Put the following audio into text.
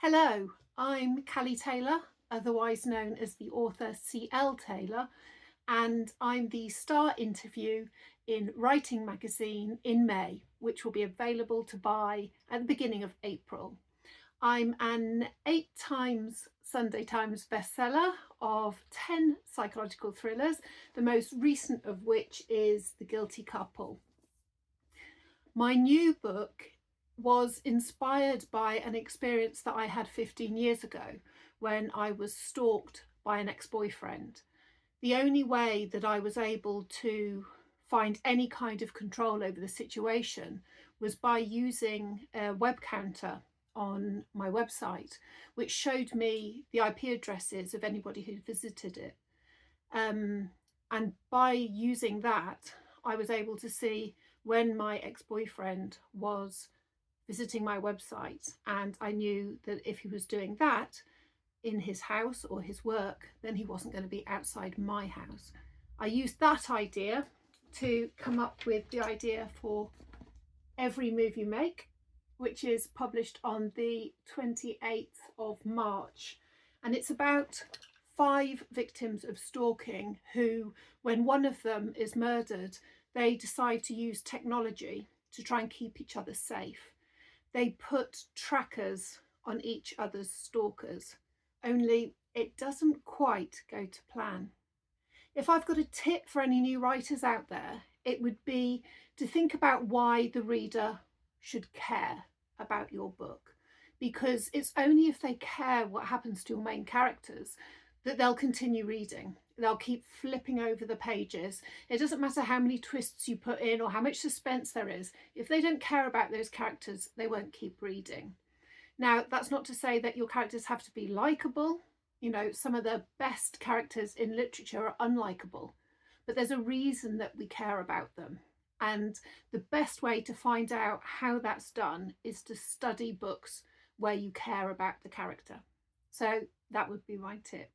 Hello, I'm Callie Taylor, otherwise known as the author C.L. Taylor, and I'm the star interview in Writing Magazine in May, which will be available to buy at the beginning of April. I'm an 8 times Sunday Times bestseller of 10 psychological thrillers, the most recent of which is The Guilty Couple. My new book was inspired by an experience that I had 15 years ago when I was stalked by an ex-boyfriend. The only way that I was able to find any kind of control over the situation was by using a web counter on my website, which showed me the IP addresses of anybody who visited it. And by using that, I was able to see when my ex-boyfriend was visiting my website, and I knew that if he was doing that in his house or his work, then he wasn't going to be outside my house. I used that idea to come up with the idea for Every Move You Make, which is published on the 28th of March, and it's about 5 victims of stalking who, when one of them is murdered, they decide to use technology to try and keep each other safe. They put trackers on each other's stalkers, only it doesn't quite go to plan. If I've got a tip for any new writers out there, it would be to think about why the reader should care about your book, because it's only if they care what happens to your main characters that they'll continue reading. They'll keep flipping over the pages. It doesn't matter how many twists you put in or how much suspense there is. If they don't care about those characters, they won't keep reading. Now, that's not to say that your characters have to be likable. You know, some of the best characters in literature are unlikable, but there's a reason that we care about them. And the best way to find out how that's done is to study books where you care about the character. So that would be my tip.